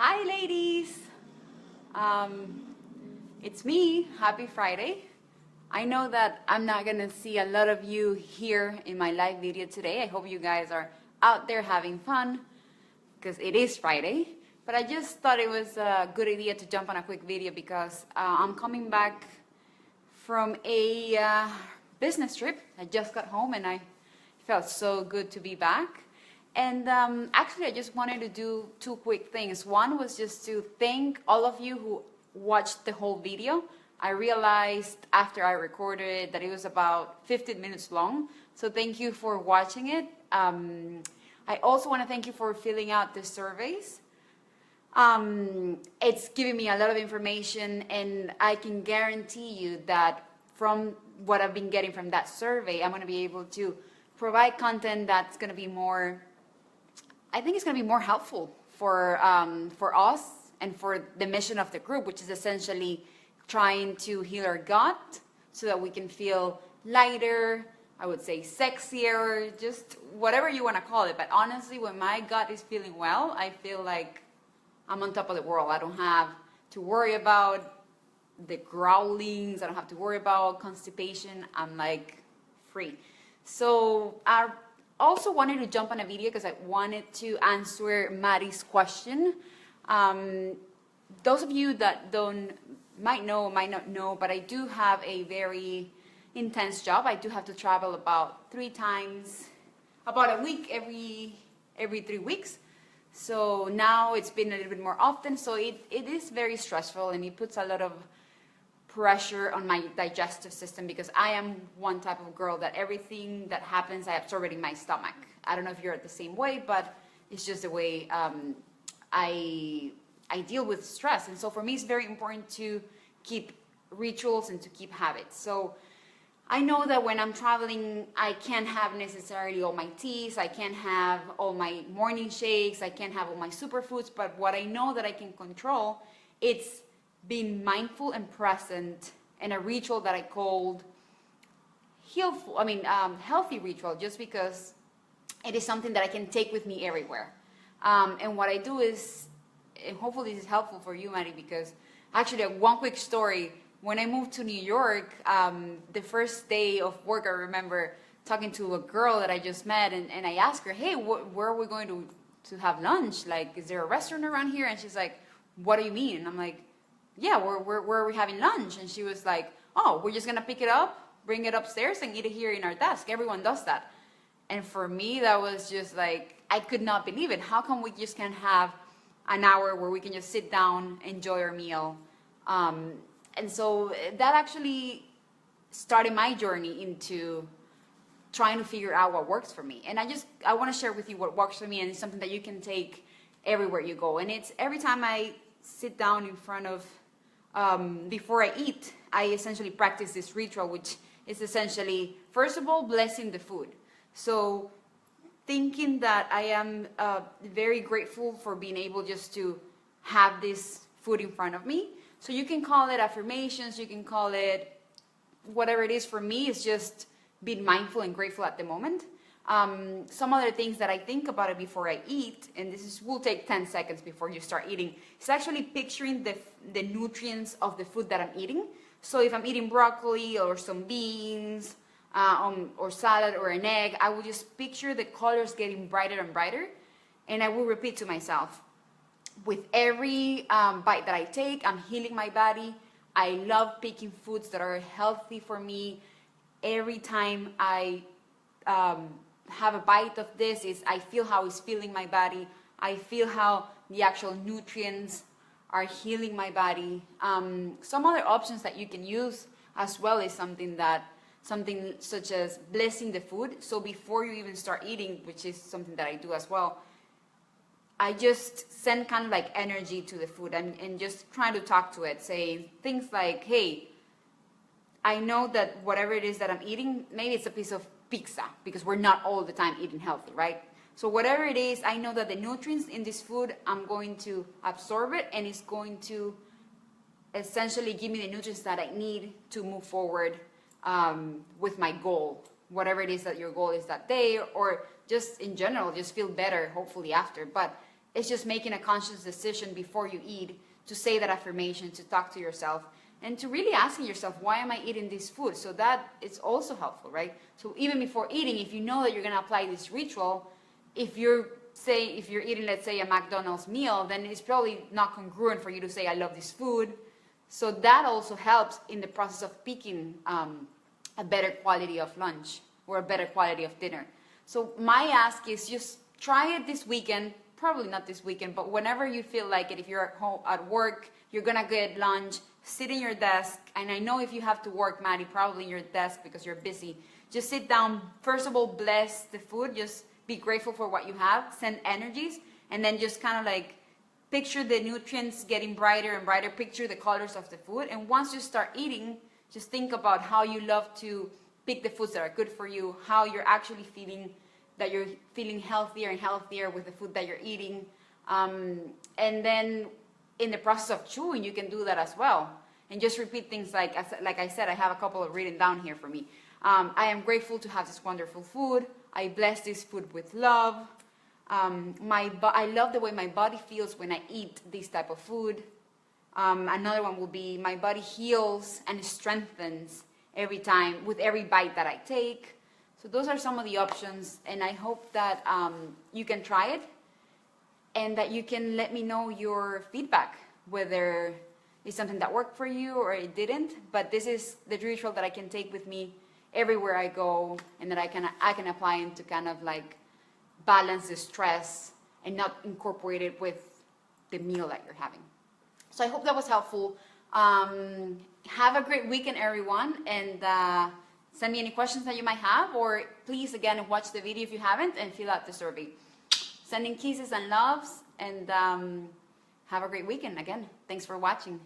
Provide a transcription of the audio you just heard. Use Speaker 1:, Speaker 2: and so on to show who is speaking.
Speaker 1: Hi, ladies. It's me. Happy Friday. I know that I'm not going to see a lot of you here in my live video today. I hope you guys are out there having fun because it is Friday. But I just thought it was a good idea to jump on a quick video because I'm coming back from a business trip. I just got home and I felt so good to be back. And actually, I just wanted to do two quick things. One was just to thank all of you who watched the whole video. I realized after I recorded it that it was about 15 minutes long. So thank you for watching it. I also want to thank you for filling out the surveys. It's giving me a lot of information, and I can guarantee you that from what I've been getting from that survey, I'm going to be able to provide content that's going to be more, I think it's going to be more helpful for us and for the mission of the group, which is essentially trying to heal our gut so that we can feel lighter, I would say sexier, just whatever you want to call it. But honestly, when my gut is feeling well, I feel like I'm on top of the world. I don't have to worry about the growlings. I don't have to worry about constipation. I'm like free. So I also wanted to jump on a video because I wanted to answer Maddie's question. Those of you that might know, might not know, but I do have a very intense job. I do have to travel about 3 times, about a week every 3 weeks. So now it's been a little bit more often. So it is very stressful, and it puts a lot of pressure on my digestive system because I am one type of girl that everything that happens, I absorb it in my stomach. I don't know if you're the same way, but it's just the way I deal with stress. And so for me, it's very important to keep rituals and to keep habits. So I know that when I'm traveling, I can't have necessarily all my teas, I can't have all my morning shakes, I can't have all my superfoods, but what I know that I can control, it's being mindful and present in a ritual that I called healthy ritual, just because it is something that I can take with me everywhere. And what I do is, and hopefully this is helpful for you, Maddie, because actually one quick story. When I moved to New York, the first day of work, I remember talking to a girl that I just met, and I asked her, hey, where are we going to have lunch? Like, is there a restaurant around here? And she's like, what do you mean? And I'm like, yeah, where are we having lunch? And she was like, oh, we're just going to pick it up, bring it upstairs, and eat it here in our desk. Everyone does that. And for me, that was just like, I could not believe it. How come we just can't have an hour where we can just sit down, enjoy our meal? And so that actually started my journey into trying to figure out what works for me. And I want to share with you what works for me, and it's something that you can take everywhere you go. And it's every time I sit down in front of, before I eat, I essentially practice this ritual, which is essentially, first of all, blessing the food. So thinking that I am very grateful for being able just to have this food in front of me. So you can call it affirmations, you can call it whatever it is. For me, it's just being mindful and grateful at the moment. Some other things that I think about it before I eat, and will take 10 seconds before you start eating, is actually picturing the nutrients of the food that I'm eating. So if I'm eating broccoli or some beans or salad or an egg, I will just picture the colors getting brighter and brighter, and I will repeat to myself, with every bite that I take, I'm healing my body. I love picking foods that are healthy for me. Every time I have a bite of this, I feel how it's feeling my body. I feel how the actual nutrients are healing my body. Some other options that you can use as well is something such as blessing the food. So before you even start eating, which is something that I do as well, I just send kind of like energy to the food and just trying to talk to it, say things like, hey, I know that whatever it is that I'm eating, maybe it's a piece of pizza, because we're not all the time eating healthy, right? So whatever it is, I know that the nutrients in this food, I'm going to absorb it, and it's going to essentially give me the nutrients that I need to move forward with my goal, whatever it is that your goal is that day, or just in general, just feel better, hopefully after. But It's just making a conscious decision before you eat to say that affirmation, to talk to yourself, and to really asking yourself, why am I eating this food? So that it's also helpful, right? So even before eating, if you know that you're going to apply this ritual, if you're eating, let's say, a McDonald's meal, then it's probably not congruent for you to say, I love this food. So that also helps in the process of picking a better quality of lunch or a better quality of dinner. So my ask is just try it this weekend. Probably not this weekend, but whenever you feel like it, if you're at home, at work, you're gonna get lunch, sit in your desk, and I know if you have to work, Maddie, probably in your desk because you're busy, just sit down, first of all, bless the food, just be grateful for what you have, send energies, and then just kind of like picture the nutrients getting brighter and brighter, picture the colors of the food, and once you start eating, just think about how you love to pick the foods that are good for you, how you're actually feeling, that you're feeling healthier and healthier with the food that you're eating. And then in the process of chewing, you can do that as well. And just repeat things like I said, I have a couple of written down here for me. I am grateful to have this wonderful food. I bless this food with love. I love the way my body feels when I eat this type of food. Another one will be, my body heals and strengthens every time, with every bite that I take. So those are some of the options, and I hope that you can try it and that you can let me know your feedback, whether it's something that worked for you or it didn't. But this is the ritual that I can take with me everywhere I go, and that I can apply it to kind of like balance the stress and not incorporate it with the meal that you're having. So I hope that was helpful. Have a great weekend, everyone, and send me any questions that you might have, or please, again, watch the video if you haven't and fill out the survey. Sending kisses and loves, and have a great weekend. Again, thanks for watching.